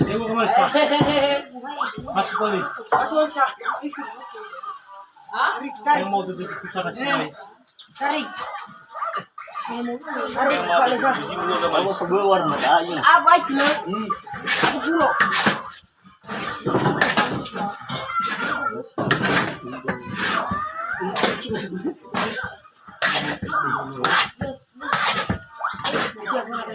Devo começar. Masuk kali. Masuk siya. Yang mau duduk di sana sini. Tarik. Tarik balik ka. Ako sa buwan madayon. Abay kilo. Pulo. Siya ko na